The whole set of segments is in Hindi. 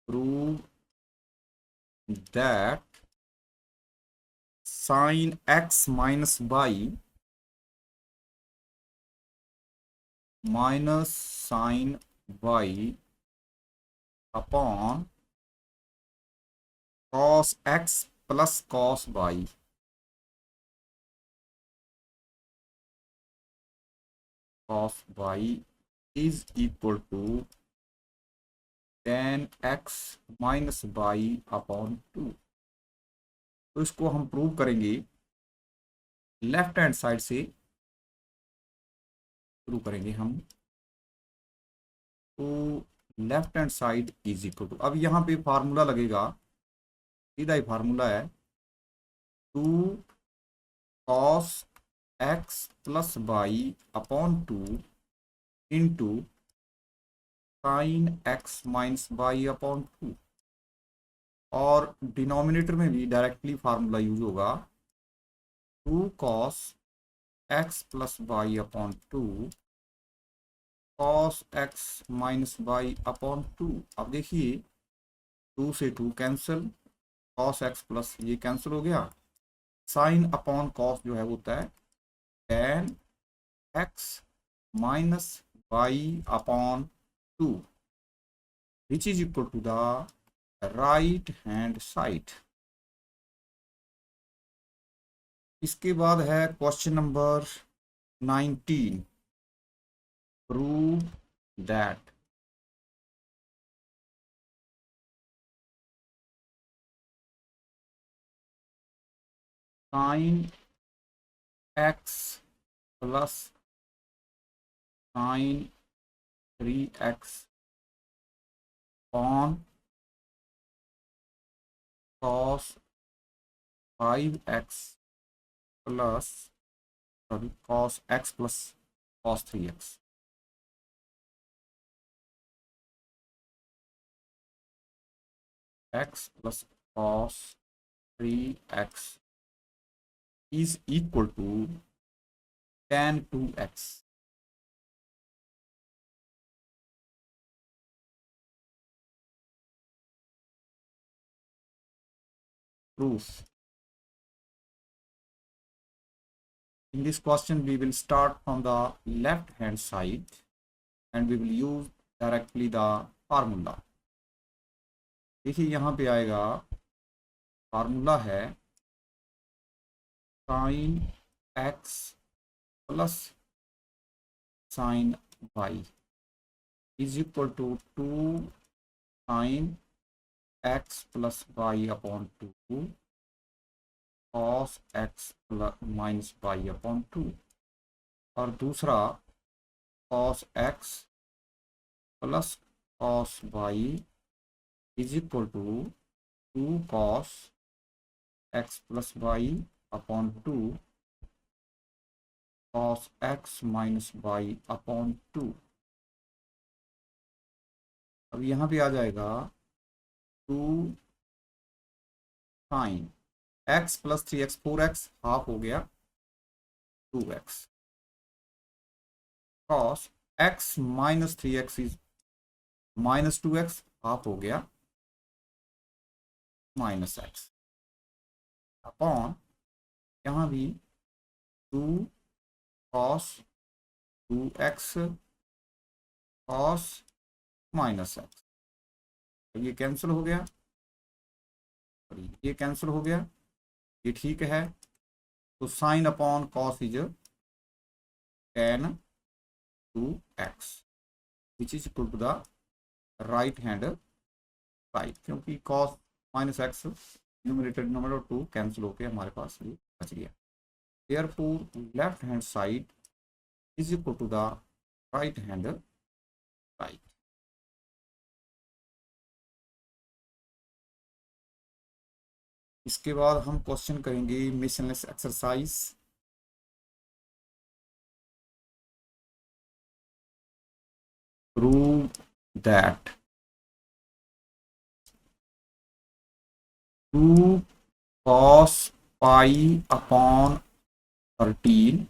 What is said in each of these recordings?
prove that sin x minus y minus sin y upon cos x plus cos y is equal to tan x minus y upon 2। तो इसको हम प्रूव करेंगे लेफ्ट हैंड साइड से शुरू करेंगे हम। तो left hand side is equal to, अब यहाँ पे फार्मूला लगेगा, सीधा ही फार्मूला है 2 cos x plus Y upon 2 into sine X minus Y upon 2। और डिनोमिनेटर में भी डायरेक्टली फार्मूला यूज होगा 2 cos x plus Y upon 2 cos x minus Y upon 2। अब देखिए 2 से 2 कैंसिल, cos x प्लस ये कैंसिल हो गया, साइन अपॉन कॉस जो है वो होता है tan x minus Y upon 2 which is equal to the right hand side. इसके बाद है question number 19, prove that sine X plus sine 3x upon cos 5x plus cos x plus cos 3x x plus cos 3x is equal to tan 2x। Proof. In this question we will start from the left hand side and we will use directly the formula। देखिए यहाँ पे आएगा, फार्मूला है sine x plus sine y is equal to 2 sine x plus y upon 2 cos x plus minus y upon 2। और दूसरा cos x plus cos y is equal to 2 cos x plus y upon 2 cos x minus y upon 2। अब यहाँ पे आ जाएगा 2 sine x plus 3x 4x half हो गया 2x cos x minus 3x is minus 2x half हो गया माइनस x अपॉन यहाँ भी 2 cos 2x cos minus x, ये कैंसिल हो गया और ये कैंसिल हो गया, ये ठीक है। तो sine upon cos is tan 2x which is equal to the right hand side, क्योंकि cos minus X numerator denominator 2 cancel होकर हमारे पास ये बच गया। Therefore left hand side is equal to the right hand side। इसके बाद हम क्वेश्चन करेंगे miscellaneous exercise. Prove that 2 cos pi upon 13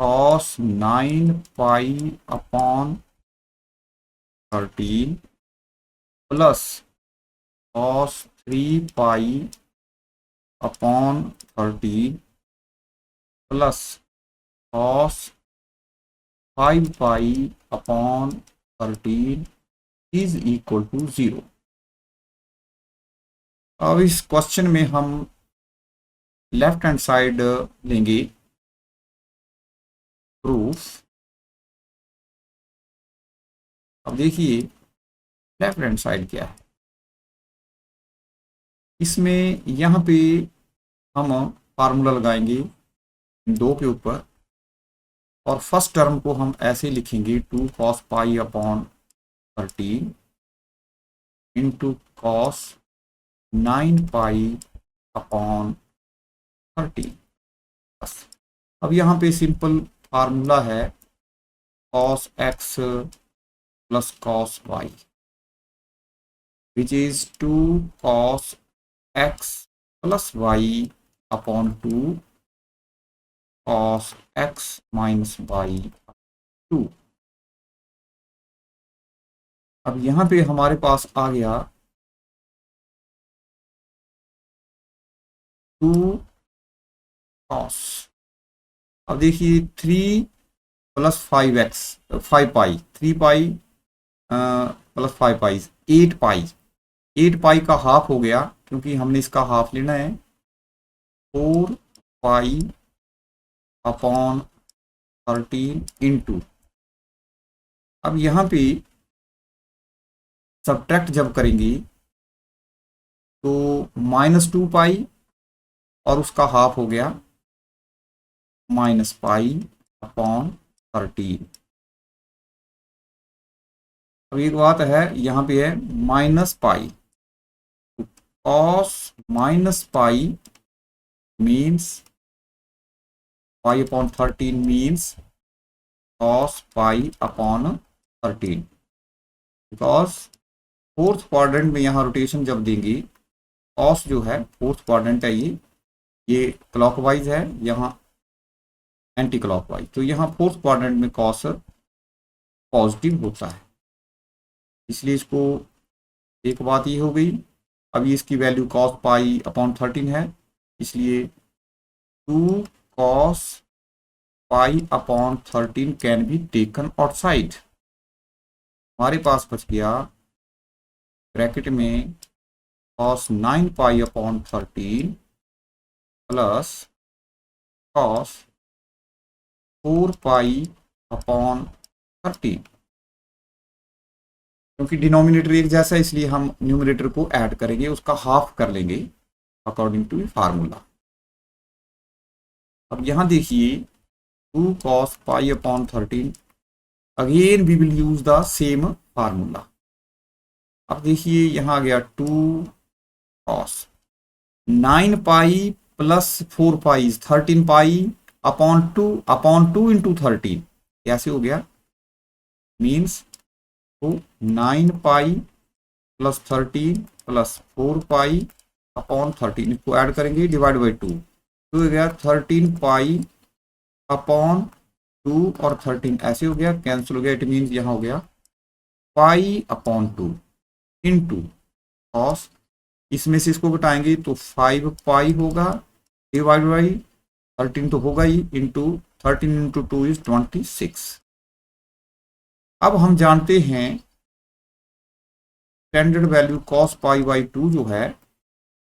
cos 9 pi upon 13 plus cos 3 pi upon 13 plus cos 5 pi upon 13 is equal to 0। अब इस क्वेश्चन में हम लेफ्ट हैंड साइड लेंगे प्रूफ। अब देखिए लेफ्ट हैंड साइड क्या है, इसमें यहाँ पे हम फार्मूला लगाएंगे दो के ऊपर, और फर्स्ट टर्म को हम ऐसे लिखेंगे 2 cos pi upon 13 into cos 9 पाई अपॉन 13। बस अब यहाँ पे सिंपल फार्मूला है cos x plus cos y which is 2 cos x plus y upon 2 cos x minus y 2। अब यहाँ पे हमारे पास आ गया 2 cos। अब देखिए 3 प्लस 5x 5 पाई 3 पाई प्लस 5 पाई 8 पाई 8 पाई का हाफ हो गया, क्योंकि हमने इसका हाफ लेना है 4 पाई अपॉन 13 इंटू। अब यहाँ पे सब्ट्रैक्ट जब करेंगे तो -2 पाई और उसका हाफ हो गया -पाई अपॉन 13। अब एक बात है, यहाँ पे है -पाई, cos -pi means pi upon 13 means cos pi upon 13। Because fourth quadrant में यहाँ रोटेशन जब देंगे, cos जो है फोर्थ क्वाड्रेंट है, ये क्लॉकवाइज है, यहाँ एंटी क्लॉकवाइज, तो यहाँ फोर्थ क्वाड्रेंट में cos पॉजिटिव होता है, इसलिए इसको एक बात ये हो गई। अभी इसकी वैल्यू cos पाई अपॉन 13 है, इसलिए 2 cos pi upon 13 can be taken outside. हमारे पास बच गया ब्रैकेट में cos 9 पाई upon 13 plus cos 4 pi upon 13। क्योंकि डिनोमिनेटर एक जैसा है, इसलिए हम न्यूमरेटर को ऐड करेंगे, उसका हाफ कर लेंगे अकॉर्डिंग टू फार्मूला। अब यहाँ देखिए 2 cos pi upon 13, again we will use the same formula. अब देखिए यहाँ आ गया 2 cos 9 pi plus 4 pi 13 pi upon two into 13, कैसे हो गया, मीन्स तो 9 pi plus 13 plus 4 pi upon 13, इसको ऐड करेंगे डिवाइड बाई 2, तो हो गया 13 पाई अपॉन 2 और 13 ऐसे हो गया, कैंसिल हो गया, इट मीन्स यहाँ हो गया पाई अपॉन 2 इंटू कॉस, इसमें से इसको घटाएंगे तो 5 पाई होगा डिवाइड बाई 13 तो होगा ही, इंटू 13 इंटू 2 इज 26। अब हम जानते हैं standard value cos pi by 2 जो है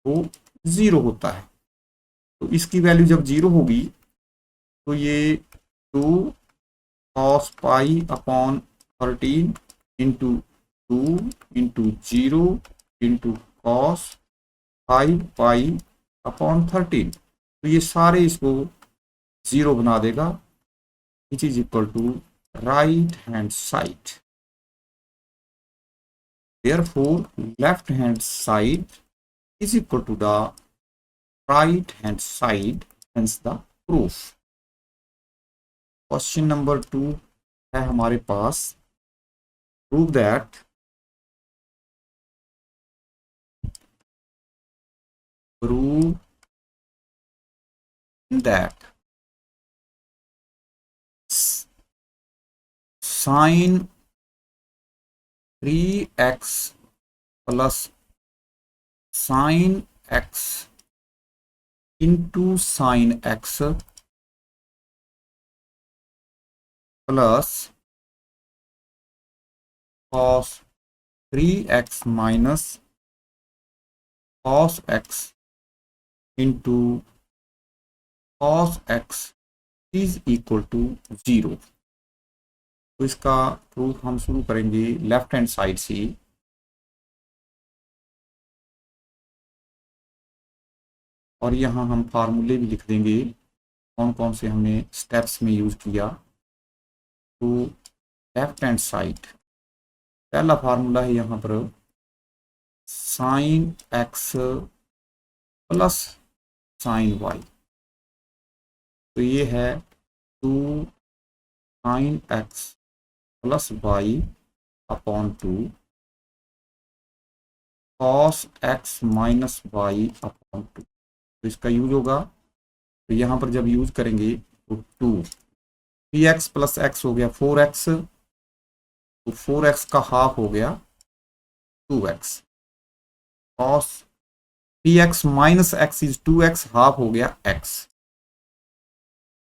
वो 0 होता है, तो इसकी वैल्यू जब 0 होगी तो ये 2 cos pi upon 13 into 2 into 0 into cos 5 pi upon 13, तो ये सारे इसको 0 बना देगा, which is equal to right hand side. Therefore, left hand side is equal to the right hand side, hence the proof। Question number 2 है हमारे पास, prove that sin 3x plus sine X into sine X plus cos 3x minus cos X into cos X is equal to 0। तो इसका प्रूफ हम शुरू करेंगे लेफ्ट हैंड साइड से। और यहाँ हम फार्मूले भी लिख देंगे कौन कौन से हमने स्टेप्स में यूज किया। तो लेफ्ट हैंड साइड पहला फार्मूला है यहाँ पर sine X plus sine Y. तो ये है 2 sine X plus Y upon 2 cos X minus Y upon 2। तो इसका यूज होगा। तो यहाँ पर जब यूज करेंगे तो 3x प्लस एक्स हो गया 4x। तो 4x का हाफ हो गया 2x। Cos 3x minus x is 2x, half हो गया x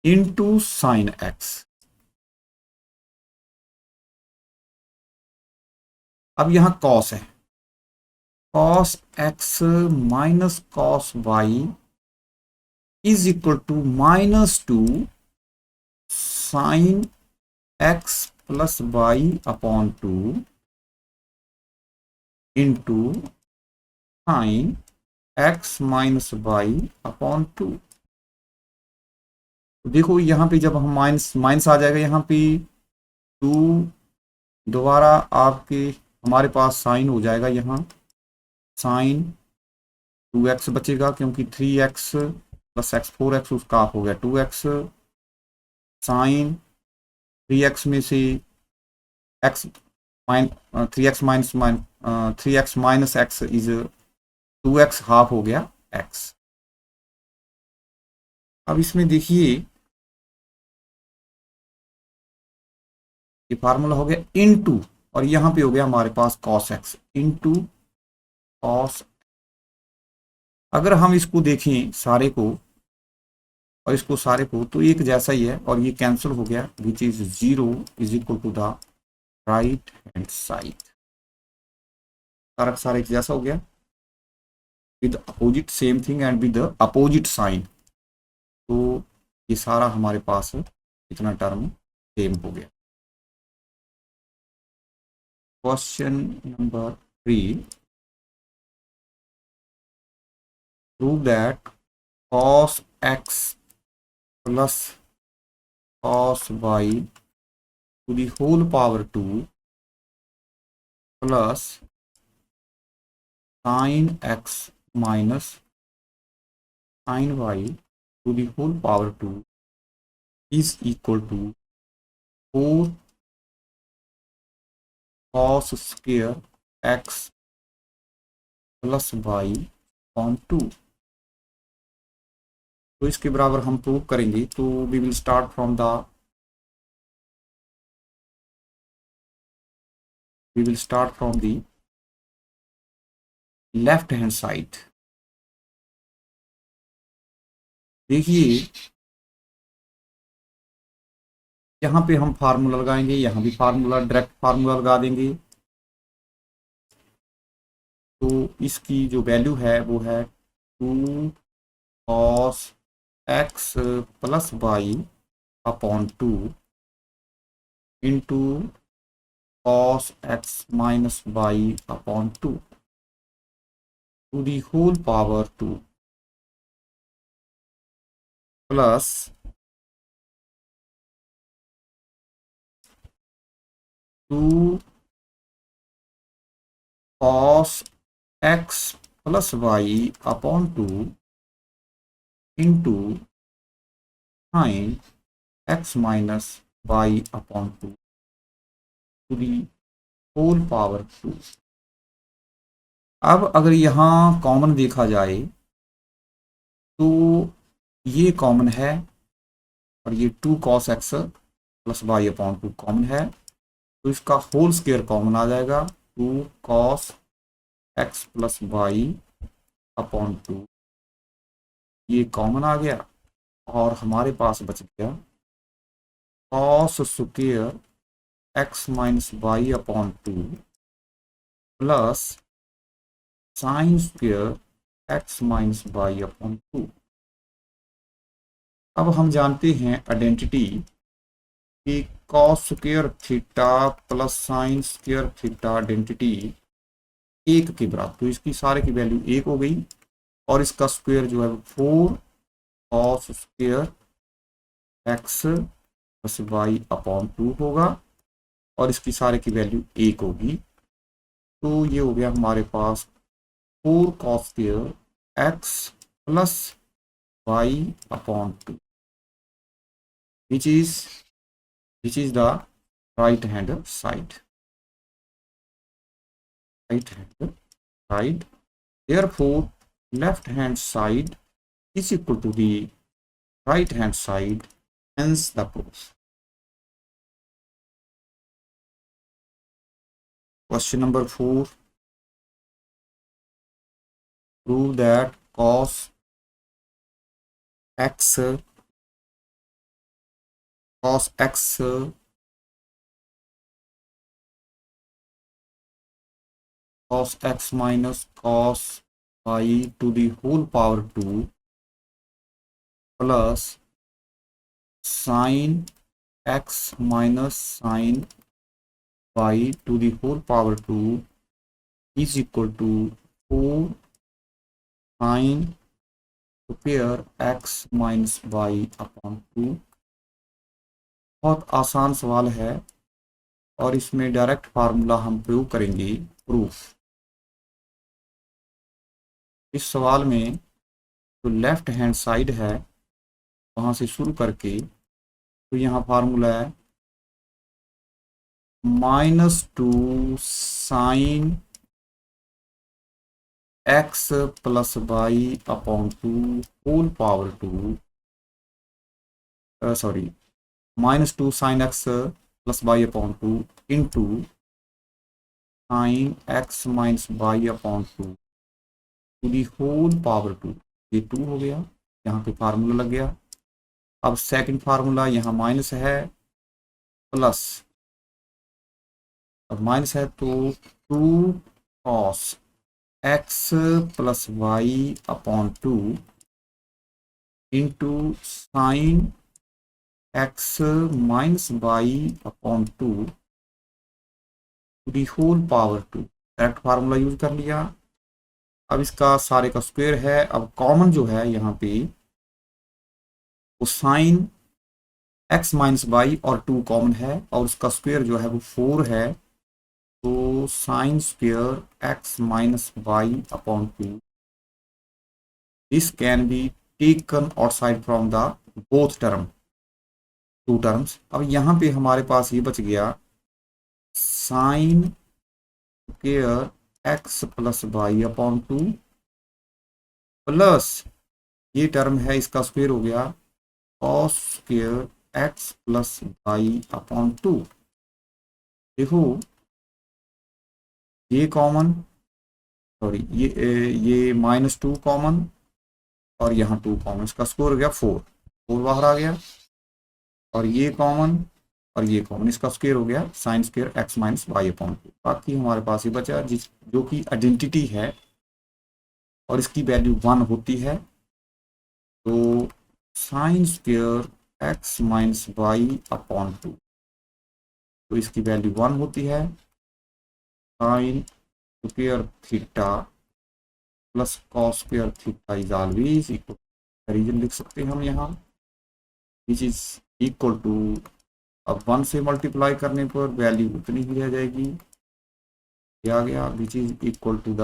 इंटू साइन एक्स। अब यहां कॉस है, cos X minus cos Y is equal to -2 sine X plus Y upon 2 into sine X minus Y upon 2। देखो यहाँ पे जब हम माइनस माइनस आ जाएगा यहाँ पे 2, दोबारा आपके हमारे पास साइन हो जाएगा यहाँ साइन 2x बचेगा क्योंकि 3x प्लस एक्स 4x उसका हाफ हो गया 2x। साइन 3x में से x mine 3x minus 3x minus x is 2x, half हो गया x। अब इसमें देखिए ये फार्मूला हो गया इनटू, और यहां पे हो गया हमारे पास cos x इंटू कॉस। अगर हम इसको देखें सारे को और इसको सारे को तो एक जैसा ही है और ये कैंसिल हो गया which is 0 is equal to the right hand side. सारा सारा एक जैसा हो गया with opposite same thing and with opposite sign. तो ये सारा हमारे पास इतना टर्म सेम हो गया। Question number 3, prove that cos x plus cos y to the whole power 2 plus sin x minus sin y to the whole power 2 is equal to 4 cos square x plus y on 2। तो इसके बराबर हम प्रूव करेंगे। तो we will start from the left hand side. देखिए यहाँ पे हम फार्मूला लगाएंगे, यहाँ भी फार्मूला डायरेक्ट फार्मूला लगा देंगे। तो इसकी जो वैल्यू है वो है 2 cos x plus Y upon 2 into cos x minus Y upon 2 to the whole power 2 plus 2 cos x plus Y upon 2 into sine X minus Y upon 2 to the whole power 2। अब अगर यहाँ कॉमन देखा जाए तो ये कॉमन है और ये 2 cos x plus Y upon 2 common है। तो इसका होल स्क्वायर कॉमन आ जाएगा 2 cos X plus Y upon 2, ये कॉमन आ गया और हमारे पास बच गया cos square X minus Y upon 2 plus sine square X minus Y upon 2। अब हम जानते हैं आइडेंटिटी कि cos square theta plus sine square theta identity एक के बराबर, तो इसकी सारे की वैल्यू एक हो गई और इसका स्क्वायर जो है वो 4 cos square X plus Y upon 2 होगा और इसकी सारे की वैल्यू एक होगी। तो ये हो गया हमारे पास 4 cos square X plus Y upon 2, which is the right hand side, right hand side. Therefore, left hand side is equal to the right hand side, hence the proof. Question number 4. Prove that cos x cos x minus cos y to the whole power 2 plus sin x minus sin y to the whole power 2 is equal to 4 sin square x minus Y upon 2। बहुत आसान सवाल है और इसमें डायरेक्ट फार्मूला हम प्रयोग करेंगे प्रूफ। इस सवाल में जो लेफ्ट हैंड साइड है वहाँ से शुरू करके तो यहाँ फार्मूला है -2 sine X plus Y upon 2 whole power 2, sorry -2 sine X plus Y upon 2 into sine X minus Y upon 2 to the whole power 2, ये 2 हो गया, यहाँ पे फार्मूला लग गया। अब सेकंड फार्मूला यहाँ माइनस है प्लस, अब माइनस है तो 2 cos X plus Y upon 2 into sine X minus Y upon 2 the whole power 2, direct formula use कर लिया। अब इसका सारे का स्क्वायर है, अब कॉमन जो है यहाँ पे वो साइन एक्स माइनस वाई और 2 कॉमन है और उसका स्क्वायर जो है वो 4 है, तो sine square X minus Y upon 2 this can be taken outside from the both term, 2 terms. अब यहाँ पे हमारे पास ये बच गया sine square X plus Y upon 2 plus ये टर्म है इसका स्क्वायर हो गया cos square X plus Y upon 2। देखो ये कॉमन, सॉरी ये -2 कॉमन और यहाँ 2 कॉमन, इसका स्क्वायर हो गया 4 बाहर आ गया और ये कॉमन और ये कॉमन, इसका स्क्वायर हो गया sine square X minus Y upon 2। बाकी हमारे पास ये बचा जो कि आइडेंटिटी है और इसकी वैल्यू 1 होती है, तो sine square X minus Y upon 2, तो इसकी वैल्यू 1 होती है। Sine square theta plus cos square theta is always equal, reason लिख सकते हैं हम यहाँ, विच इज इक्वल टू, अब 1 से मल्टीप्लाई करने पर वैल्यू उतनी ही रह जाएगी, ये आ गया which is equal to the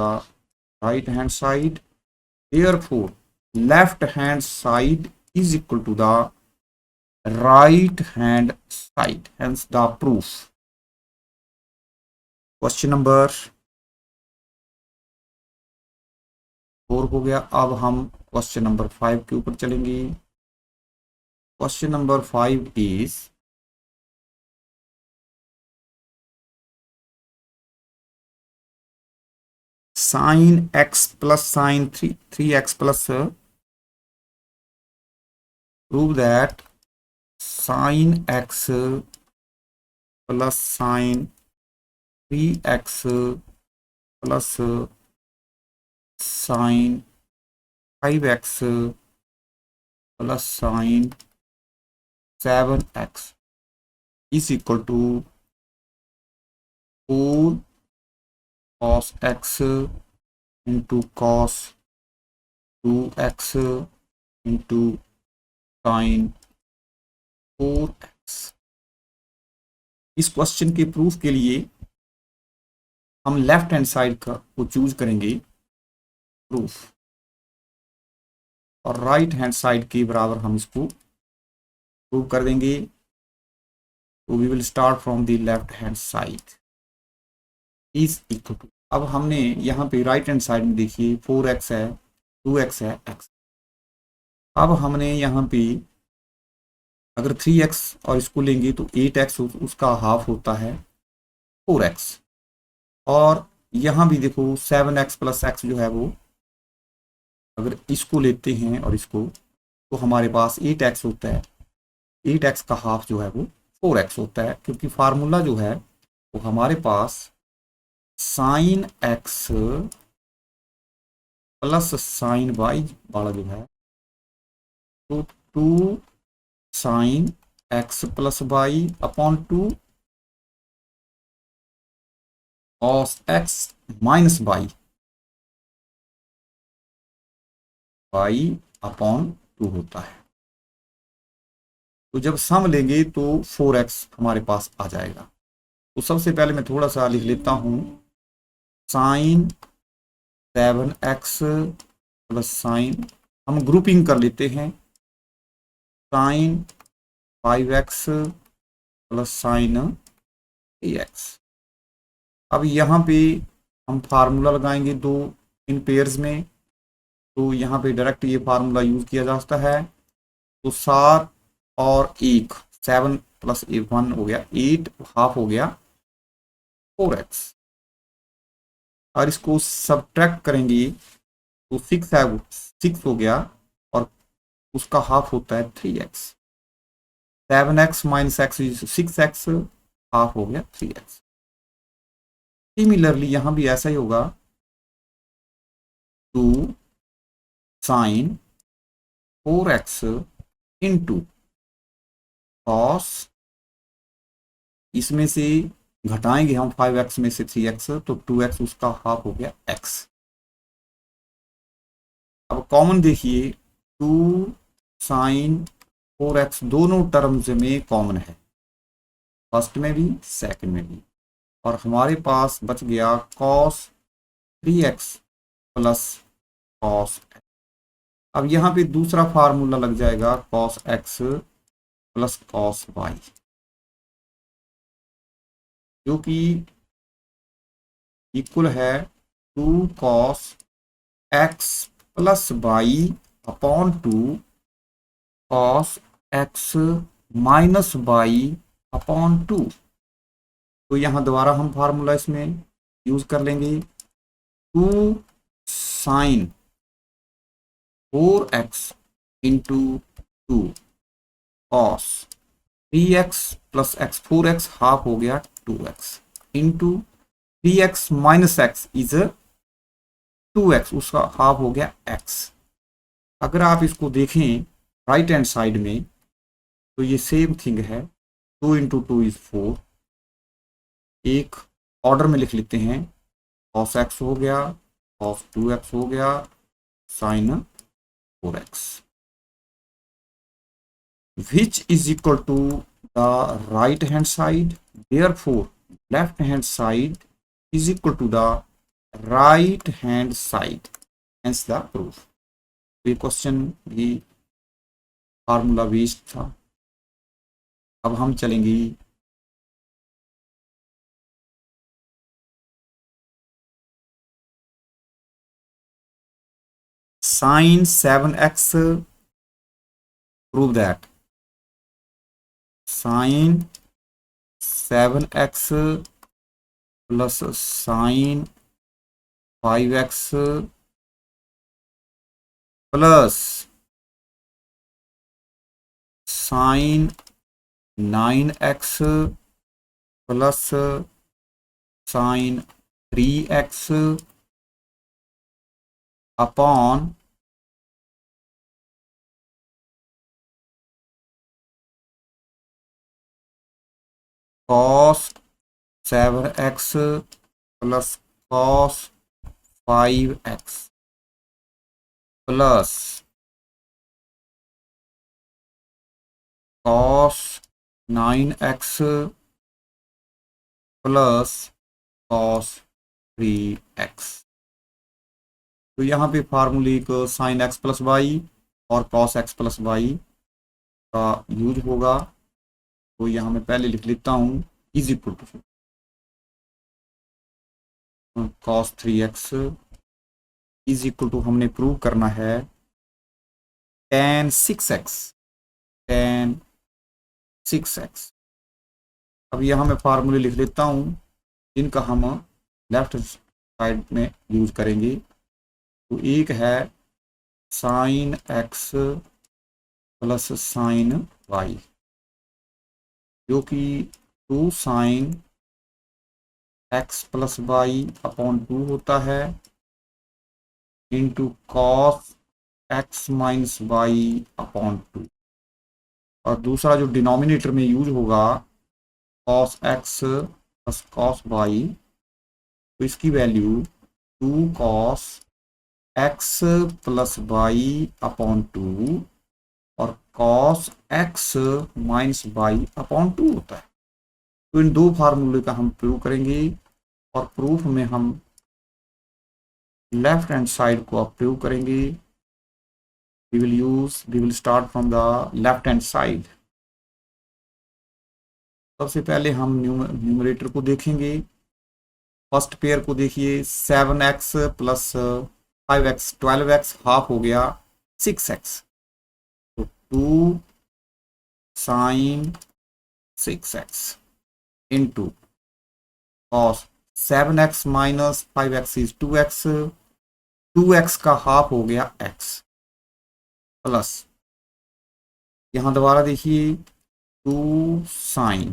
right hand side. Therefore, left hand side is equal to the right hand side, hence the proof. Question number 4 हो गया। अब हम क्वेश्चन नंबर 5 के ऊपर चलेंगे। Question number 5 is sine X plus sine three X plus, prove that sine X plus sine three X plus sine five X plus sine seven X is equal to four cos X into cos two X into sine four X. इस क्वेश्चन के प्रूफ के लिए हम लेफ्ट हैंड साइड का को चूज करेंगे प्रूफ, और राइट हैंड साइड के बराबर हम इसको प्रूव कर देंगे। तो we will start from the left hand side is equal to, अब हमने यहाँ पे राइट हैंड साइड में देखिए 4x है, 2x है, x। अब हमने यहाँ पे अगर 3x और इसको लेंगे तो 8x उसका हाफ होता है 4x। और यहाँ भी देखो 7x प्लस x जो है वो, अगर इसको लेते हैं और इसको, तो हमारे पास 8x होता है। 8x का हाफ जो है वो 4x होता है, क्योंकि फार्मूला जो है वो हमारे पास sine x plus sine y वाला जो है, तो 2 sine x plus Y upon 2 cos x minus Y upon 2 होता है। तो जब सम लेंगे तो 4x हमारे पास आ जाएगा। तो सबसे पहले मैं थोड़ा सा लिख लेता हूँ, साइन 7x प्लस साइन, हम ग्रुपिंग कर लेते हैं, sign 5x plus sine 3x। अब यहाँ पे हम फार्मूला लगाएंगे दो इन पेयर्स में, तो यहाँ पे डायरेक्ट ये फार्मूला यूज किया जा सकता है। तो 7 और 1, 7 प्लस 1 हो गया 8, हाफ हो गया 4x। और इसको सब्ट्रैक्ट करेंगे तो 6 है, 6 हो गया, और उसका हाफ होता है 3x। 7x minus x is 6x, half हो गया 3x। सिमिलरली यहां भी ऐसा ही होगा, 2 साइन 4x इंटू कॉस, इसमें से घटाएंगे हम 5x में से 3x, तो 2x उसका हाफ हो गया x। अब कॉमन देखिए, 2 साइन 4x दोनों टर्म्स में कॉमन है, फर्स्ट में भी सेकंड में भी, और हमारे पास बच गया कॉस 3x प्लस कॉस। अब यहाँ पे दूसरा फार्मूला लग जाएगा cos x plus cos y, जो कि इक्वल है 2 cos x plus y upon 2 cos x minus y upon 2। तो यहाँ दोबारा हम फार्मूला इसमें यूज कर लेंगे, 2 sine 4x into 2 cos 3x plus x, 4x half हो गया 2x into 3x minus x is 2x, उसका हाफ हो गया x। अगर आप इसको देखें राइट हैंड साइड में तो ये सेम थिंग है, 2 इंटू 2 इज 4। एक ऑर्डर में लिख लेते हैं, कॉस x हो गया, कॉस 2x हो गया, sign 4x, which is equal to the right hand side, therefore left hand side is equal to the right hand side, hence the proof। ये क्वेश्चन भी फार्मूला बेस्ड था। अब हम चलेंगे sine 7x, prove that sine 7x plus sine 5x plus sine 9x plus sine 3x upon cos 7x plus cos 5x plus cos 9x plus cos 3x। तो यहाँ पे फार्मूले को साइन एक्स प्लस वाई और कॉस एक्स प्लस वाई का यूज होगा। तो यहाँ मैं पहले लिख लेता हूँ is equal to cos 3x is equal to, हमने प्रूव करना है tan 6x, tan 6x। अब यहाँ मैं फार्मूले लिख लेता हूँ जिनका हम लेफ्ट साइड में यूज करेंगे। तो एक है sine X plus sine Y, जो कि 2 sine X plus Y upon 2 होता है into cos X minus Y upon 2। और दूसरा जो डिनोमिनेटर में यूज होगा cos X plus cos Y, तो इसकी value 2 cos X plus Y upon 2 और cos X minus Y upon 2 होता है। तो इन दो फार्मूले का हम प्रूव करेंगे और प्रूफ में हम लेफ्ट हैंड साइड को आप प्रूव करेंगे। we will start from the left hand side। सबसे पहले हम न्यूमरेटर को देखेंगे। फर्स्ट पेयर को देखिए 7x plus 5x 12x half हो गया 6x, तो 2 sine 6x into cos 7x minus 5x is 2x, 2x का हाफ हो गया x प्लस यहाँ दोबारा देखिए 2 sine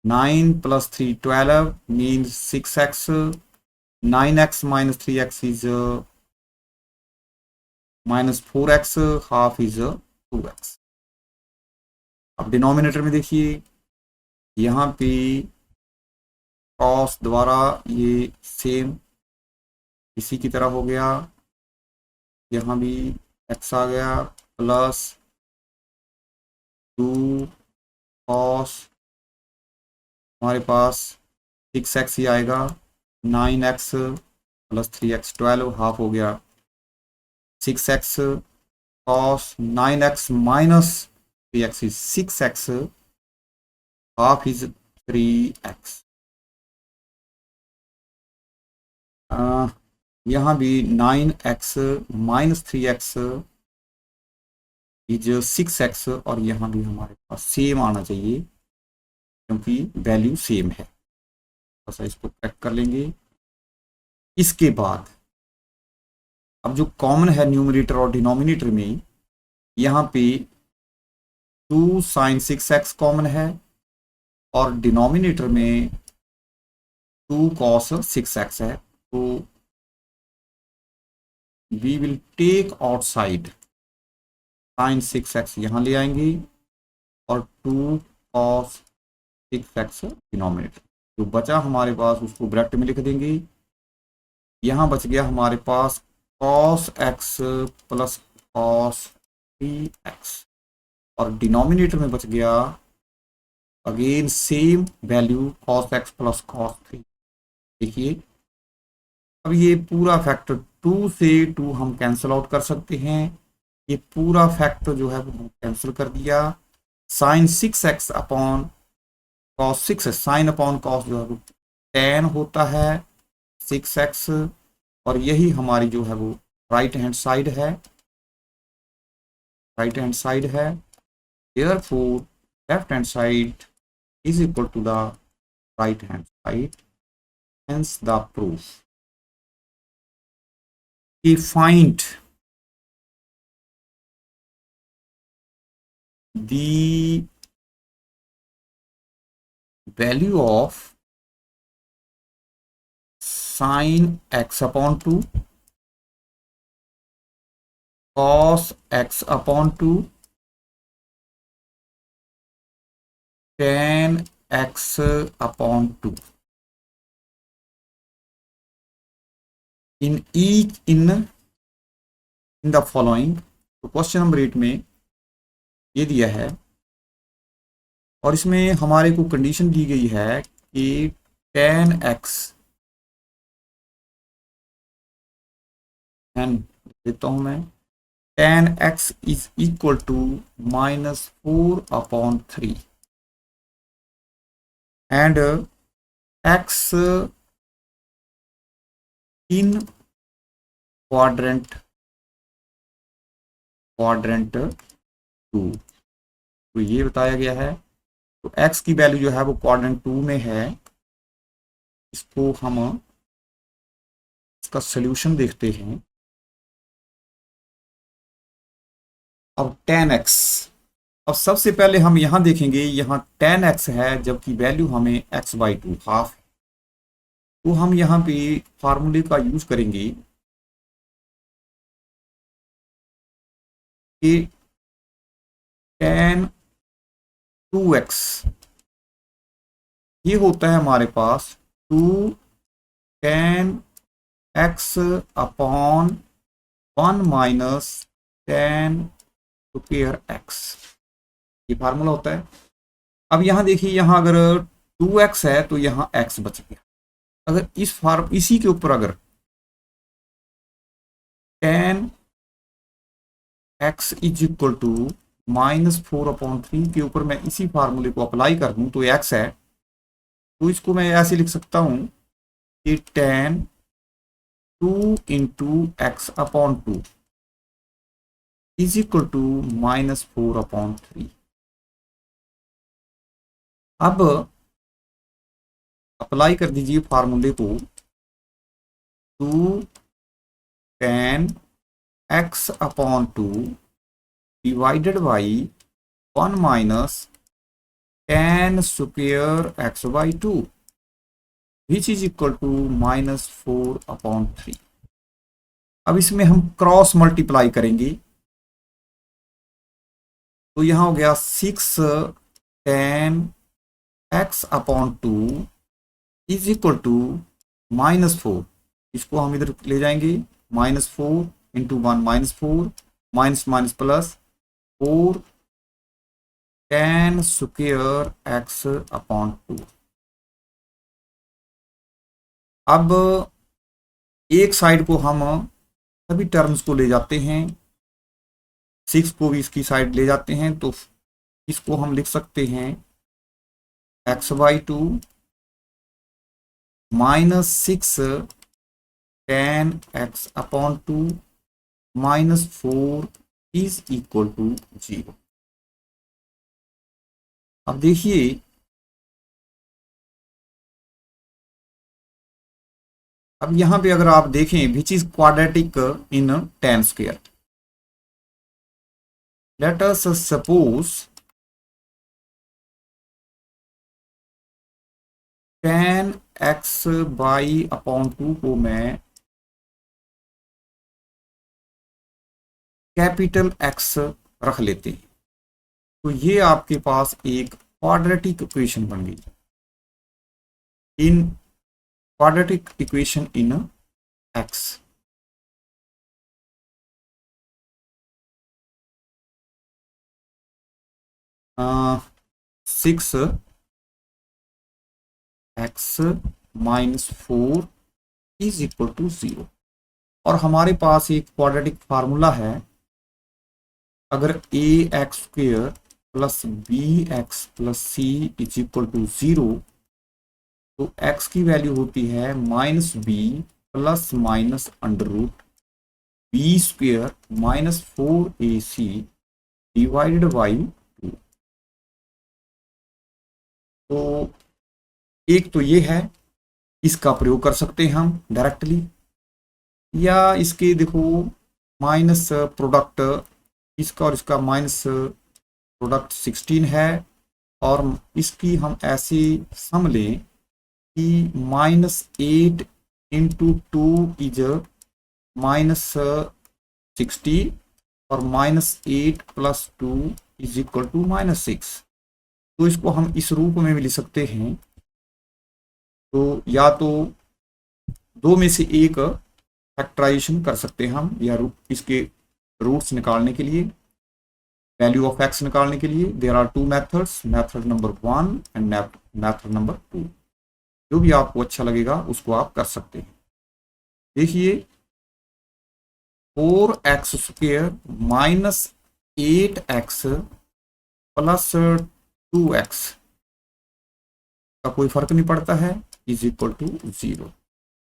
9 plus 3 12 means 6x, 9x minus 3x is minus 4x, half is 2x। अब डिनोमिनेटर में देखिए यहाँ पे कॉस द्वारा ये सेम इसी की तरह हो गया, यहाँ भी x आ गया प्लस 2 कॉस हमारे पास 6x ही आएगा, 9x प्लस 3x 12 हाफ हो गया 6x, cos 9x minus 3x is 6x, half is 3x। यहाँ भी 9x minus 3x is 6x और यहाँ भी हमारे पास सेम आना चाहिए क्योंकि वैल्यू सेम है। बस इसको चेक कर लेंगे। इसके बाद अब जो कॉमन है न्यूमरेटर और डिनोमिनेटर में, यहाँ पे 2 साइन 6x कॉमन है और डिनोमिनेटर में 2 कॉस 6x है। तो we will take outside sine 6x यहाँ ले आएंगे और 2 कॉस 6x डिनोमिनेटर। जो बचा हमारे पास उसको ब्रैकेट में लिख देंगे। यहाँ बच गया हमारे पास cos x plus cos 3x और डिनोमिनेटर में बच गया again same value cos x plus cos 3। देखिए अब ये पूरा फैक्टर 2 से 2 हम कैंसिल आउट कर सकते हैं। ये पूरा फैक्टर जो है वो कैंसिल कर दिया। Sine 6x upon cos 6 sine upon cos जो है वो tan होता है 6x और यही हमारी जो है वो राइट हैंड साइड है, राइट हैंड साइड है। Therefore left hand side is equal to the right hand side, hence the proof. कि find the value of sine x upon 2, cos x upon 2, tan x upon 2 in each in the following। तो क्वेश्चन नंबर 8 में ये दिया है और इसमें हमारे को कंडीशन दी गई है कि tan x, एन देता हूं मैं, tan x is equal to -4/3 and x in quadrant 2। तो ये बताया गया है। तो x की वैल्यू जो है वो क्वाड्रेंट 2 में है। इसको हम इसका सोल्यूशन देखते हैं। अब tan x, अब सबसे पहले हम यहां देखेंगे, यहां tan x है जबकि वैल्यू हमें x/2 हाफ है। तो हम यहां पे फार्मूले का यूज करेंगे कि tan 2x ये होता है हमारे पास 2 tan x upon 1 minus tan square x, ये फार्मूला होता है। अब यहां देखिए, यहां अगर 2x है तो यहां x बच गया। अगर इसी के ऊपर अगर tan x is equal to -4/3 के ऊपर मैं इसी फार्मूले को अप्लाई कर दूं तो x है, तो इसको मैं ऐसे लिख सकता हूं कि tan 2 into x upon 2 is equal to -4/3। अब अप्लाई कर दीजिए फार्मूले को। 2 tan x upon 2 divided by 1 minus tan square x/2 which is equal to -4/3। अब इसमें हम क्रॉस मल्टीप्लाई करेंगे तो यहां हो गया 6 tan x upon 2 is equal to -4। इसको हम इधर ले जाएंगे, -4 into 1 -4 minus minus plus 4 tan square x upon 2। अब एक साइड को हम सभी टर्म्स को ले जाते हैं, 6 को भी इसकी साइड ले जाते हैं, तो इसको हम लिख सकते हैं x/2 -6 tan x upon 2 -4 is equal to 0। अब देखिए, अब यहां पे अगर आप देखें which is quadratic in tan square, let us suppose tan x/2 को मैं कैपिटल X रख लेते हैं, तो ये आपके पास एक क्वाड्रेटिक इक्वेशन बन गई। In quadratic equation in x, six x -4 is equal to 0। और हमारे पास एक क्वाड्रेटिक फार्मूला है, अगर ax² plus bx plus c is equal to 0 तो x की वैल्यू होती है -b plus minus √b² -4ac divided by 2। तो एक तो ये है, इसका प्रयोग कर सकते हैं हम डायरेक्टली। या इसके देखो माइनस प्रोडक्ट, इसका और इसका माइनस प्रोडक्ट 16 है, और इसकी हम ऐसी सम लें कि -8 इंटू 2 इज -60 और -8 + 2 इज इक्वल टू -6। तो इसको हम इस रूप में भी लिख सकते हैं। तो या तो दो में से एक फैक्टराइजेशन कर सकते हैं हम, या इसके रूट्स निकालने के लिए, वैल्यू ऑफ एक्स निकालने के लिए there are two methods, method number 1 and method number 2। जो भी आपको अच्छा लगेगा उसको आप कर सकते हैं। देखिए 4x² -8x + 2x का कोई फर्क नहीं पड़ता है, इज इक्वल टू 0।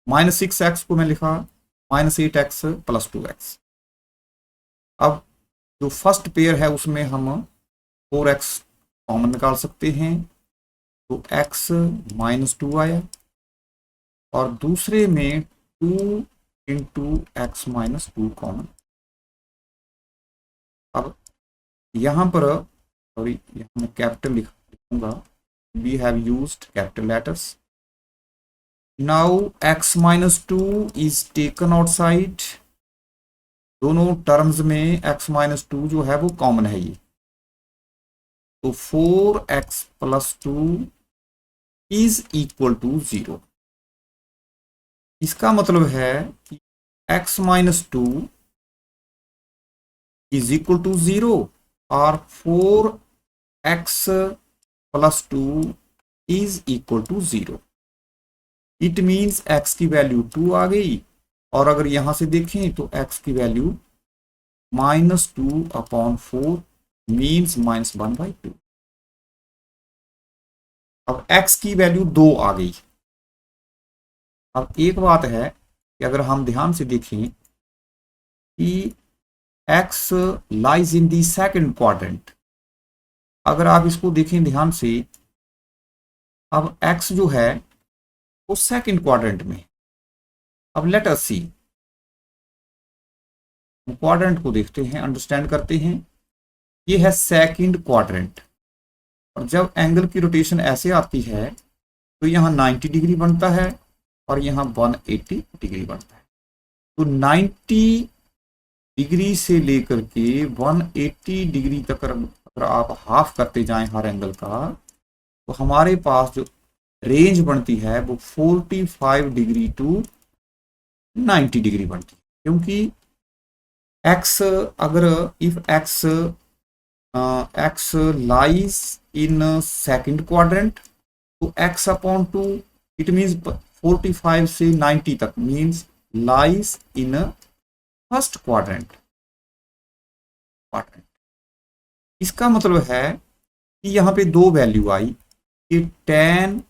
-6x को मैं लिखा -8x + 2x। अब जो फर्स्ट पेयर है उसमें हम 4x कॉमन निकाल सकते हैं, तो x -2 आया, और दूसरे में 2 इंटू x -2 कॉमन। अब यहाँ पर, सॉरी यहाँ मैं कैपिटल लिखूंगा, we have used capital letters. Now x -2 is taken outside, दोनों टर्म्स में x -2 जो है वो कॉमन है ये, तो 4x + 2 इज इक्वल टू 0। इसका मतलब है कि x -2 इज इक्वल टू 0 और 4x + 2 is equal to 0। It means x की वैल्यू 2 आ गई, और अगर यहां से देखें तो x की वैल्यू -2/4 मीन्स -1/2। अब x की वैल्यू 2 आ गई। अब एक बात है कि अगर हम ध्यान से देखें कि x lies in the second quadrant, अगर आप इसको देखें ध्यान से, अब x जो है वो सेकंड क्वाड्रेंट में। अब लेट अस सी, क्वाड्रेंट को देखते हैं, अंडरस्टैंड करते हैं। ये है सेकंड क्वाड्रेंट, और जब एंगल की रोटेशन ऐसे आती है तो यहाँ 90 डिग्री बनता है और यहाँ 180 डिग्री बनता है। तो 90 डिग्री से लेकर के 180 डिग्री तक अगर आप हाफ करते जाएं हर एंगल का, तो हमारे पास जो रेंज बनती है वो 45 डिग्री टू 90 डिग्री बनती है। क्योंकि x, अगर if x lies in second quadrant, तो x/2 इट मीन्स 45 से 90 तक means lies in first quadrant. इसका मतलब है कि यहाँ पे दो वैल्यू आई कि tan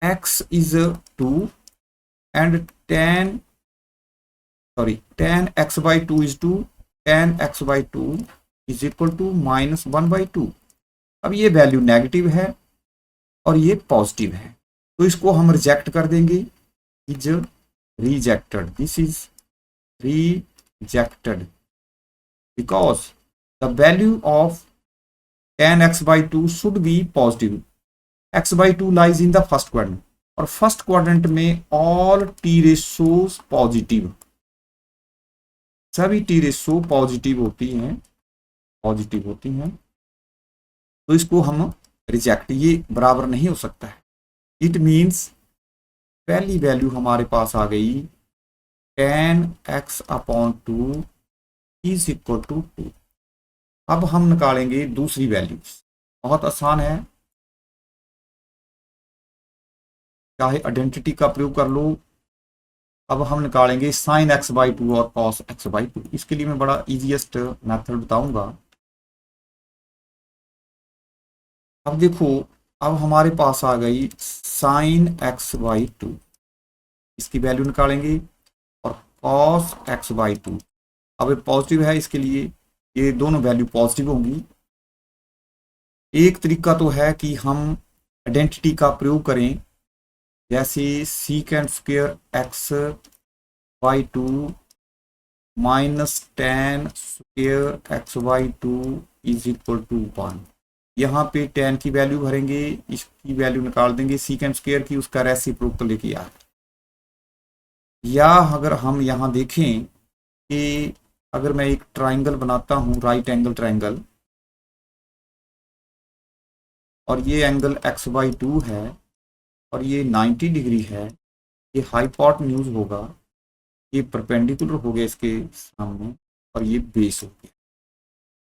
x is 2 and tan x/2 is 2, tan x/2 is equal to -1/2। अब ये वैल्यू नेगेटिव है और ये पॉजिटिव है, तो इसको हम रिजेक्ट कर देंगे, is rejected, this is rejected because the value of tan x/2 should be positive. x/2 lies in the first quadrant, और फर्स्ट क्वाड्रेंट में ऑल टी रेशोज पॉजिटिव, सभी टी रेशो पॉजिटिव होती हैं, तो इसको हम रिजेक्ट, ये बराबर नहीं हो सकता है। इट मीन्स पहली वैल्यू हमारे पास आ गई tan x/2 is equal to 2। अब हम निकालेंगे दूसरी वैल्यू, बहुत आसान है, चाहे आइडेंटिटी का प्रयोग कर लो। अब हम निकालेंगे sin x/2 और cos x/2। इसके लिए मैं बड़ा इजीएस्ट मेथड बताऊंगा। अब देखो, अब हमारे पास आ गई sin x/2, इसकी वैल्यू निकालेंगे, और cos x/2, अब ये पॉजिटिव है, इसके लिए ये दोनों वैल्यू पॉजिटिव होंगी। एक तरीका तो है कि हम आइडेंटिटी का प्रयोग करें, जैसे sec² x by two minus tan square x by two is equal to 1। यहाँ पे टेन की वैल्यू भरेंगे, इसकी वैल्यू निकाल देंगे सीकेंड स्क्वेयर की, उसका रेसिप्रोकल लेके आ। या अगर हम यहाँ देखें कि अगर मैं एक ट्राइंगल बनाता हूँ, राइट एंगल ट्राइंगल, और ये एंगल एक्स बाई टू है और ये 90 डिग्री है, ये हाइपोटेन्यूज होगा, ये परपेंडिकुलर हो गया इसके सामने, और ये बेस हो गया।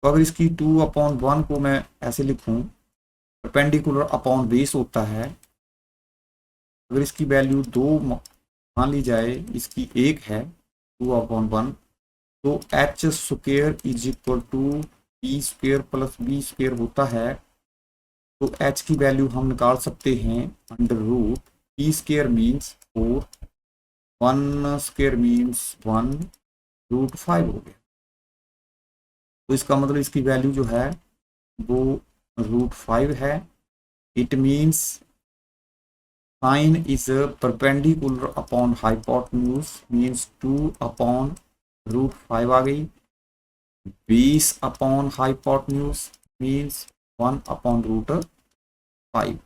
तो अगर इसकी 2/1 को मैं ऐसे लिखूं, परपेंडिकुलर अपॉन बेस होता है, अगर इसकी वैल्यू 2 मान ली जाए, इसकी 1 है 2/1, तो H square is equal to P square plus B square होता है। तो एच की वैल्यू हम निकाल सकते हैं under root P square means 4, 1 square means 1, root 5 हो गया। तो इसका मतलब इसकी वैल्यू जो है वो रूट 5 है। It means sine is perpendicular upon hypotenuse means 2 root 5 आ गई। Base upon hypotenuse means 1 root 5।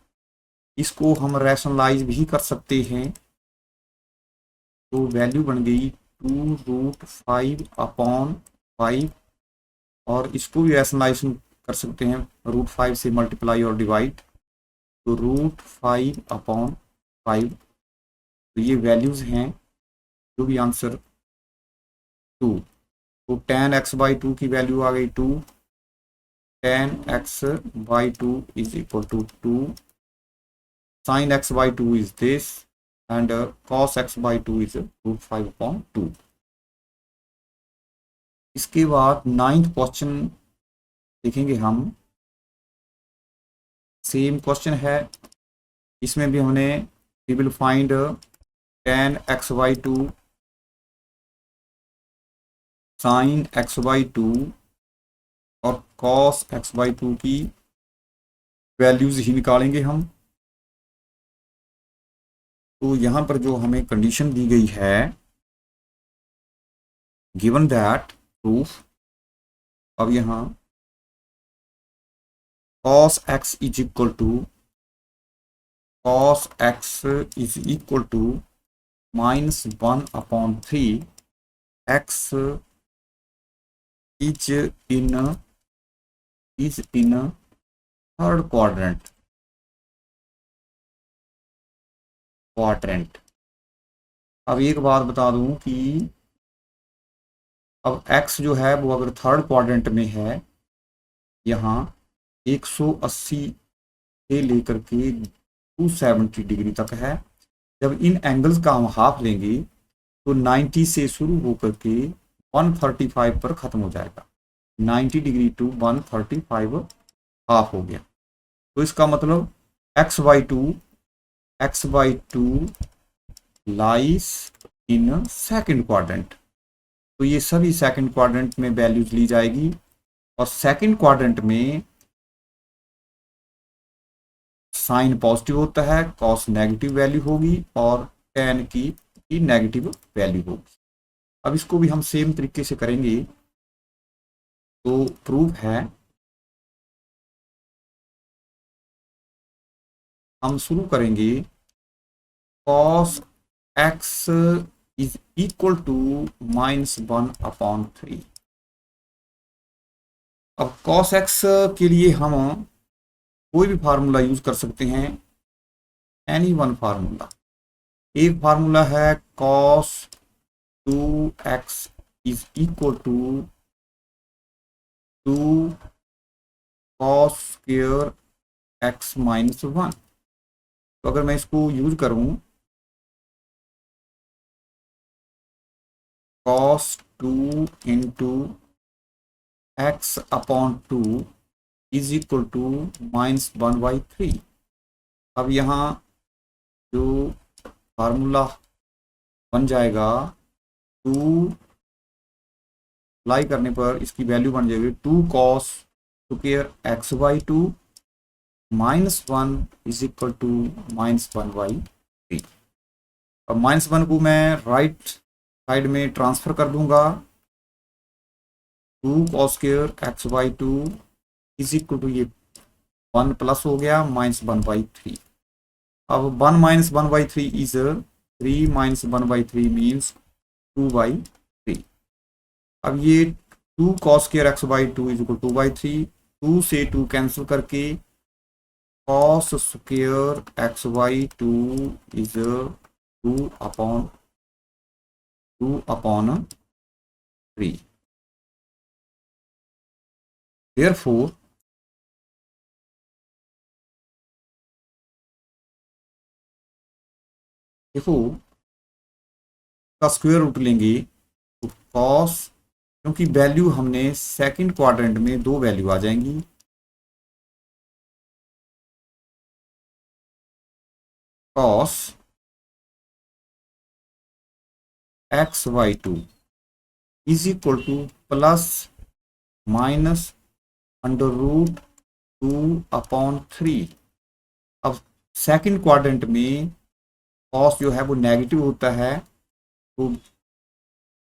इसको हम रैशनलाइज भी कर सकते हैं, तो वैल्यू बन गई 2√5/5, और इसको भी रैशनलाइज कर सकते हैं रूट 5 से मल्टीप्लाई और डिवाइड, तो √5/5। तो ये वैल्यूज हैं, जो भी आंसर 2। तो tan x/2 की वैल्यू आ गई 2, tan x/2 is equal to 2, sin x/2 is this, and cos x/2 is √5/2। इसके बाद 9th क्वेश्चन देखेंगे हम। सेम क्वेश्चन है, इसमें भी हमने we will find tan x/2 sin x/2 और cos x/2 की वैल्यूज ही निकालेंगे हम। तो यहाँ पर जो हमें कंडीशन दी गई है, गिवन दैट प्रूफ, अब यहाँ cos x is equal to -1/3 x is in third quadrant. अब एक बात बता दूं कि अब x जो है वो अगर थर्ड क्वाड्रेंट में है, यहाँ 180 से लेकर के 270 डिग्री तक है। जब इन एंगल्स का हम हाफ लेंगे तो 90 से शुरू होकर के 135 पर ख़त्म हो जाएगा। 90 डिग्री टू 135 हाफ हो गया। तो इसका मतलब x/2 लाइस इन सेकंड क्वाड्रेंट। तो ये सभी सेकंड क्वाड्रेंट में वैल्यूज ली जाएगी, और सेकंड क्वाड्रेंट में साइन पॉजिटिव होता है, कॉस नेगेटिव वैल्यू होगी, और टेन की नेगेटिव वैल्यू होगी। अब इसको भी हम सेम तरीके से करेंगे। तो प्रूफ है, हम शुरू करेंगे cos x is equal to -1/3। अब cos x के लिए हम कोई भी फार्मूला यूज कर सकते हैं, एनी वन फार्मूला। एक फार्मूला है cos 2x is equal to 2 cos square x -1। तो अगर मैं इसको यूज करूं, cos 2 into x/2 is equal to -1/3। अब यहाँ जो फार्मूला बन जाएगा, 2 अप्लाई करने पर इसकी वैल्यू बन जाएगी 2 cos square x/2 -1 is equal to -1/3। अब -1 को मैं राइट साइड में ट्रांसफर कर दूंगा। 2 cos square x by two is equal to ये 1 प्लस हो गया माइनस 1/3। अब 1 माइनस 1/3 इज 3 माइनस 1/3 मीन्स 2/3। अब ये 2 cos square x by two is equal 2/3। 2 से 2 कैंसिल करके cos square x by two is 2/3। Therefore, देखो का स्क्वायर रूट लेंगे तो कॉस, क्योंकि वैल्यू हमने सेकंड क्वाड्रेंट में दो वैल्यू आ जाएंगी। Cos x by two is equal to plus minus under root 2/3। अब सेकंड क्वाड्रेंट में कॉस जो है वो नेगेटिव होता है, तो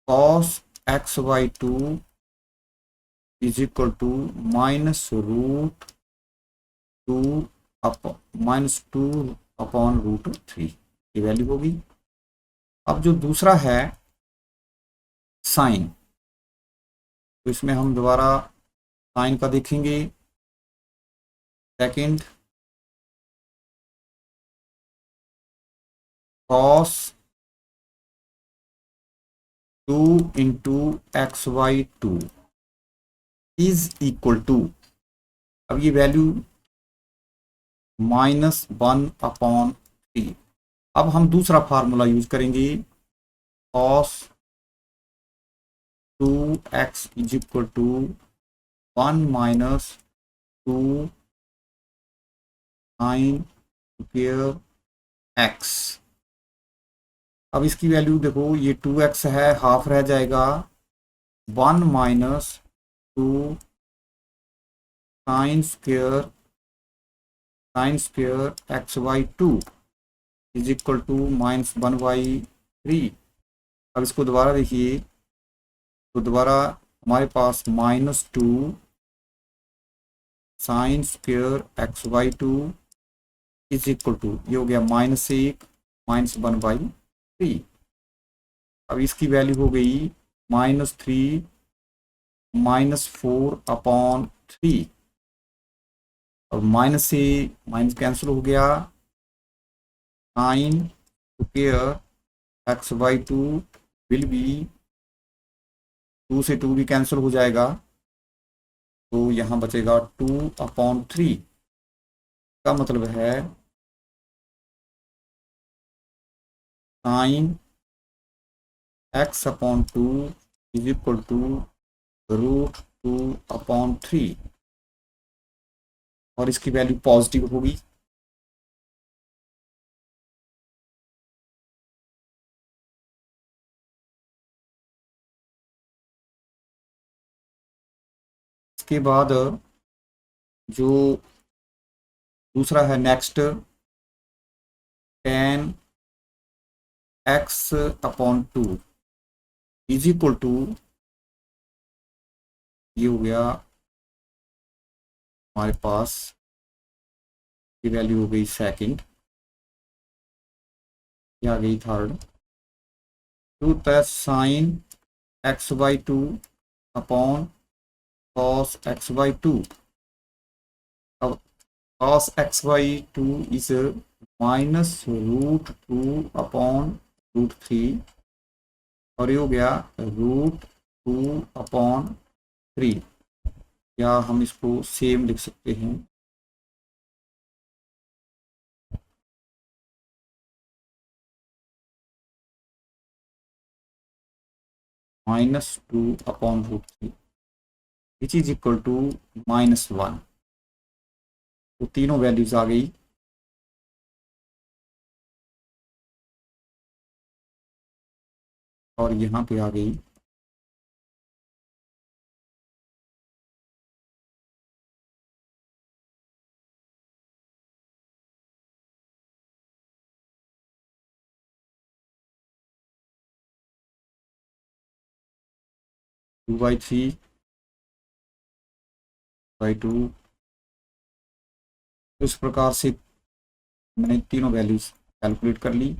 cos x by two is equal to minus root two minus 2/√3 ये वैल्यू होगी। अब जो दूसरा है साइन, तो इसमें हम दोबारा साइन का देखेंगे। Second cos 2 into x by two is equal to, अब ये वैल्यू -1/3। अब हम दूसरा फार्मूला यूज करेंगे। Cos 2x is equal to 1 minus 2 sine square x. अब इसकी वैल्यू देखो, ये 2x है, हाफ रह जाएगा। 1 minus 2 sine square x by two is equal to -1/3। अब इसको दोबारा देखिए, तो दोबारा हमारे पास -2 sine square x by two is equal to ये हो गया -1 -1/3। अब इसकी वैल्यू हो गई -3 -4/3। अब माइनस से माइनस कैंसिल हो गया। Sine square x by two will be 2 से 2 भी कैंसिल हो जाएगा, तो यहाँ बचेगा 2/3। का मतलब है sign x/2 is equal to √2/3 और इसकी वैल्यू पॉजिटिव होगी। इसके बाद जो दूसरा है next, tan x/2 is equal to ये हो गया हमारे पास, की वैल्यू हो गई सेकंड, ये आ गई third. Two plus sine x by two upon cos x by two. अब cos x by two is -√2/√3 और ये हो गया √2/3, या हम इसको सेम लिख सकते हैं -2/√3 विच इज इक्वल टू -1। तो तीनों वैल्यूज आ गई। और यहाँ पे आ गई 2/3 बाई 2। इस प्रकार से मैंने तीनों वैल्यूज कैलकुलेट कर ली।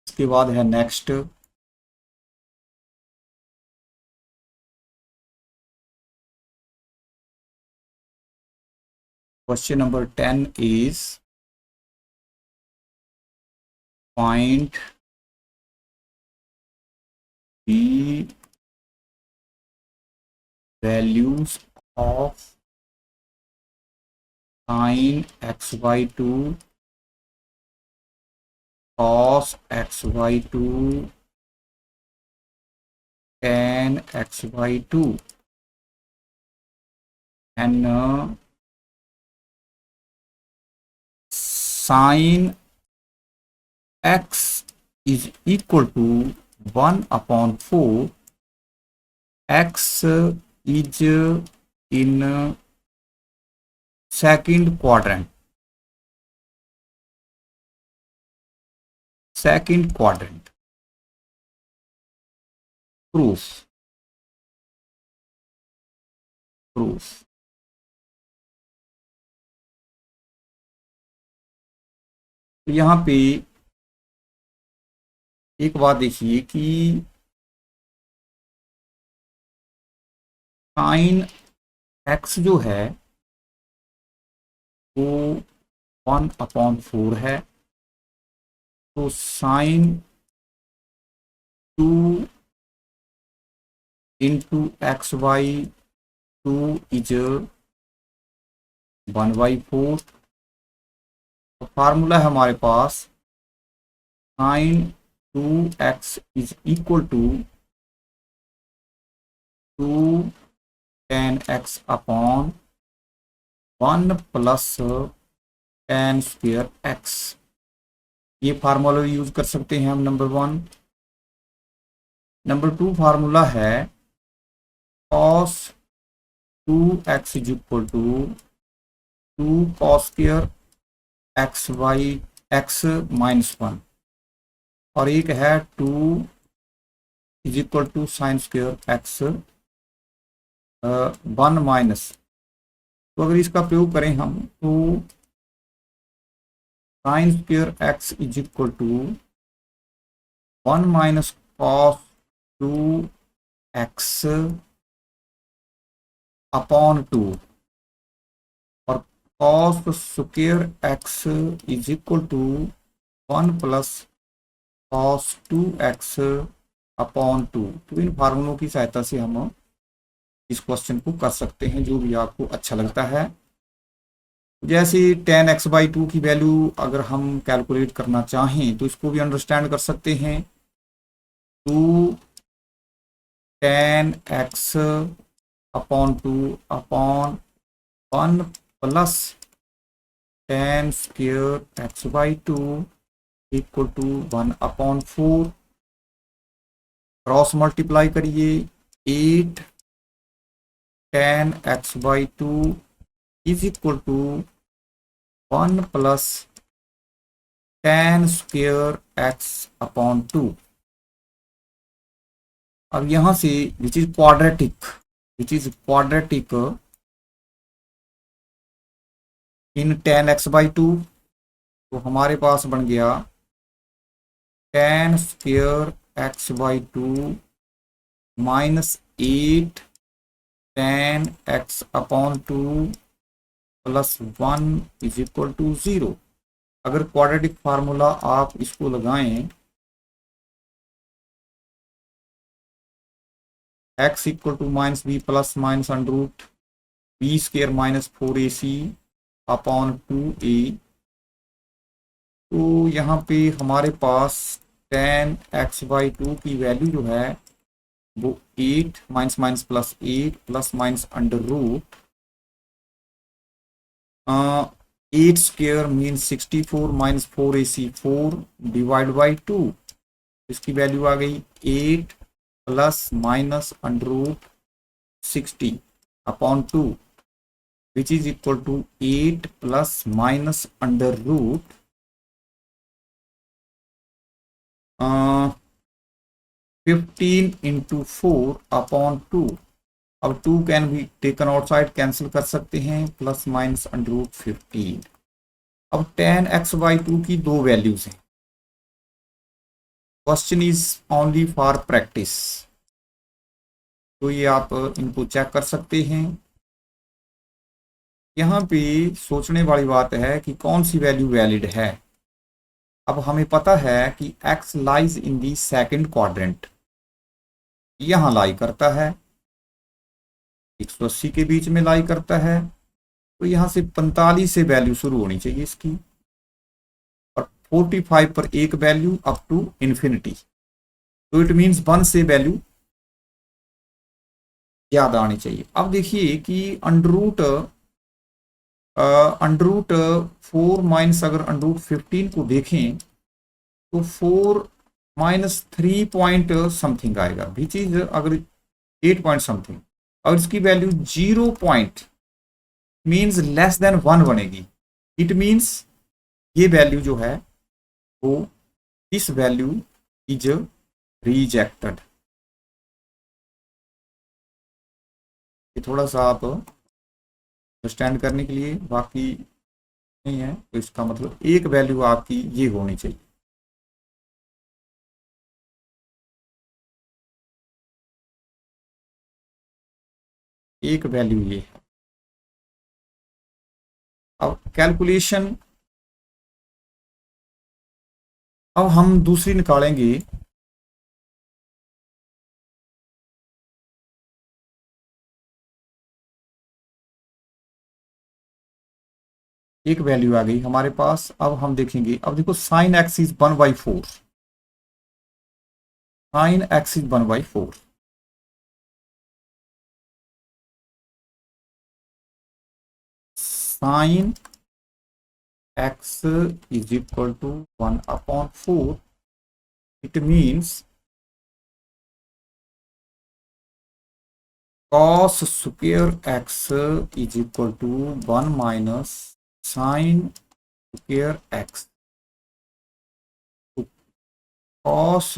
इसके बाद है next, question number 10 is find the values of sin xy2, cos xy2, tan xy2 and sin x is equal to 1/4, x is in second quadrant, proof तो यहाँ पे एक बात देखिए कि साइन एक्स जो है वो 1/4 है, तो साइन 2 इंटू xy2 इज 1/4। तो फार्मूला है हमारे पास sine 2x is equal to 2 tan x upon 1 plus tan square x। ये फार्मूला यूज कर सकते हैं हम, नंबर 1। नंबर 2 फार्मूला है cos 2x is equal to 2 cos square x -1, और एक है 2 is equal to sine square x 1 minus. तो अगर इसका प्रयोग करें हम तो sine square x is equal to 1 minus cos 2x upon 2, और cos square x is equal to 1 plus cos 2x upon 2। तो इन फार्मूलों की सहायता से हम इस क्वेश्चन को कर सकते हैं, जो भी आपको अच्छा लगता है। जैसे tan x/2 की वैल्यू अगर हम कैलकुलेट करना चाहें तो इसको भी अंडरस्टैंड कर सकते हैं। 2 tan x upon 2 upon 1 plus tan square x/2 equal to 1/4। Cross multiply करिए, 8 tan x/2 is equal to 1 plus tan square x upon 2। अब यहां से which is quadratic in tan x/2, तो हमारे पास बन गया tan square x/2 minus 8 tan x upon 2 plus 1 is equal to 0। अगर क्वाड्रेटिक फार्मूला आप इसको लगाएं, x equal to minus B plus minus under root B square minus 4ac upon 2a, तो यहाँ पे हमारे पास tan x/2 की वैल्यू जो है वो 8 minus minus plus 8 plus minus under root 8 square means 64 minus 4ac 4 divide by 2। इसकी वैल्यू आ गई 8 plus minus under root 60 upon 2, which is equal to 8 plus minus under root 15 into 4/2। अब 2 can be taken outside, cancel कर सकते हैं, प्लस माइनस √15। अब tan x/2 की दो वैल्यूज हैं। Question is only for practice, तो ये आप इनको चेक कर सकते हैं। यहाँ पे सोचने वाली बात है कि कौन सी वैल्यू वैलिड है। अब हमें पता है कि x lies in the second quadrant, यहाँ लाई करता है, 180 के बीच में लाई करता है, तो यहाँ से 45 से वैल्यू शुरू होनी चाहिए इसकी, और 45 पर एक वैल्यू अप टू इन्फिनिटी, तो इट मीन्स 1 से वैल्यू ज्यादा आनी चाहिए। अब देखिए कि अंडर रूट 4 माइनस, अगर अंडर रूट 15 को देखें तो 4 माइनस 3 पॉइंट समथिंग आएगा, विच इज अगर 8 पॉइंट समथिंग, और इसकी value 0 point means less than 1 बनेगी। इट मीन्स ये वैल्यू जो है वो, इस वैल्यू इज रिजेक्टेड। ये थोड़ा सा आप अंडरस्टैंड करने के लिए, बाकी नहीं है, तो इसका मतलब एक वैल्यू आपकी ये होनी चाहिए। एक वैल्यू ये है। अब कैलकुलेशन, अब हम दूसरी निकालेंगे। एक वैल्यू आ गई हमारे पास। अब हम देखेंगे, अब देखो sine x is 1/4, sine x is 1/4, sine x is equal to 1/4। It means cos square x is equal to 1 minus sine square x. cos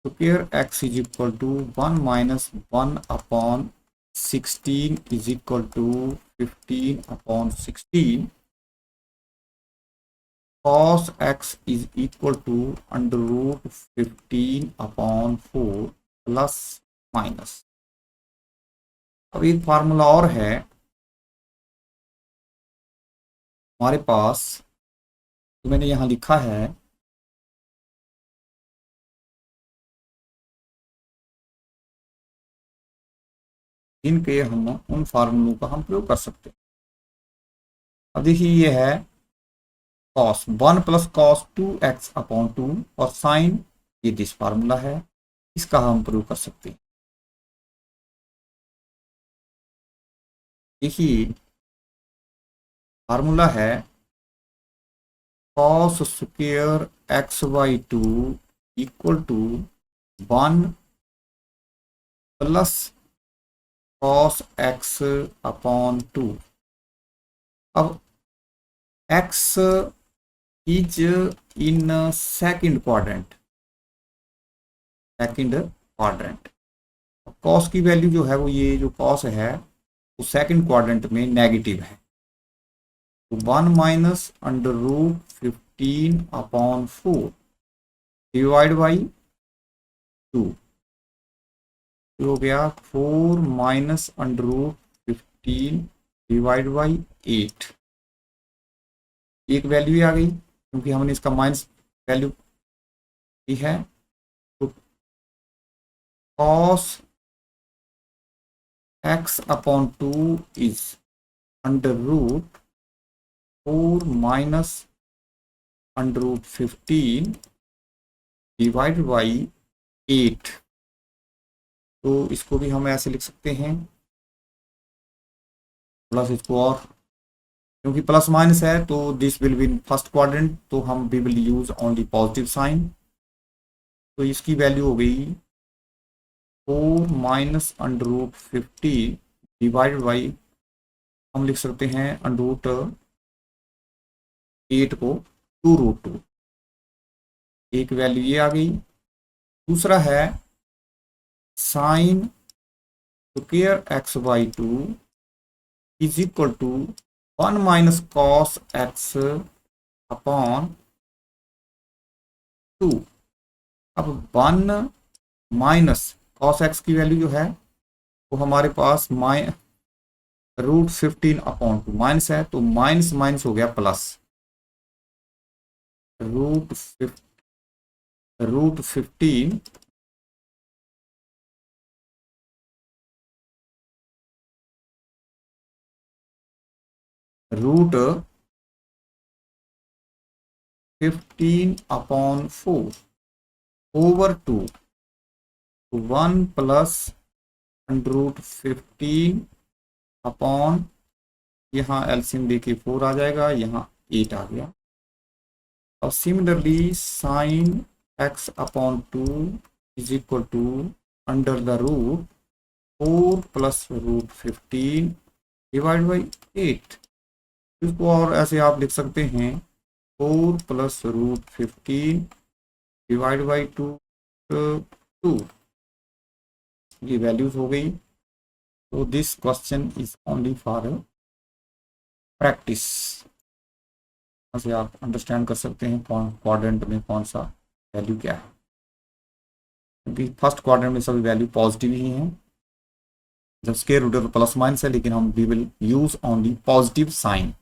square x is equal to 1 minus 1/16 is equal to 15/16। cos x is equal to √15/4 plus minus. अब एक फार्मूला और है हमारे पास, तो मैंने यहाँ लिखा है, इनके हम उन फार्मूलों का हम प्रयोग कर सकते हैं। अब देखिए ये है cos 1 प्लस cos 2x/2, और साइन ये दिस फार्मूला है, इसका हम प्रयोग कर सकते हैं। देखिए फार्मूला है cos square x/2 equal to 1 plus cos x/2। अब x is in second quadrant, cos की वैल्यू जो है वो, ये जो cos है वो सेकंड क्वाड्रेंट में नेगेटिव है, तो 1 माइनस √15/4 डिवाइड बाई 2, हो गया 4 माइनस √15 डिवाइड बाई 8। एक वैल्यू आ गई क्योंकि हमने इसका माइनस वैल्यू दी है, तो cos x/2 is √4 minus √15 divide by 8। तो इसको भी हम ऐसे लिख सकते हैं, प्लस इसको, और क्योंकि प्लस माइनस है तो this will be in first quadrant, तो हम we will use only positive sign. तो इसकी वैल्यू हो गई 4 माइनस √15 डिवाइड बाई, हम लिख सकते हैं √8 को 2√2। एक वैल्यू ये आ गई, दूसरा है sine square x by two is equal to 1 minus cos x upon 2। अब 1 माइनस कॉस एक्स की वैल्यू जो है वो हमारे पास √15 अपॉन 2 माइनस है, तो माइनस माइनस हो गया plus, √15 √15 upon 4 over 2, 1 plus √15 upon, यहाँ एलसीएम लेके 4 आ जाएगा, यहाँ 8 आ गया। और similarly sine x upon 2 is equal to under the root 4 plus √15 divide by 8। इसको और ऐसे आप लिख सकते हैं 4 प्लस √15 डिवाइड बाई 2 ये वैल्यूज हो गई। तो this question is only for practice. से आप अंडरस्टैंड कर सकते हैं क्वाड्रेंट में कौन सा वैल्यू क्या है, क्योंकि फर्स्ट क्वाड्रेंट में सभी वैल्यू पॉजिटिव ही हैं। जब स्क्वायर रूट है तो प्लस माइनस है, लेकिन हम we will use only positive sign.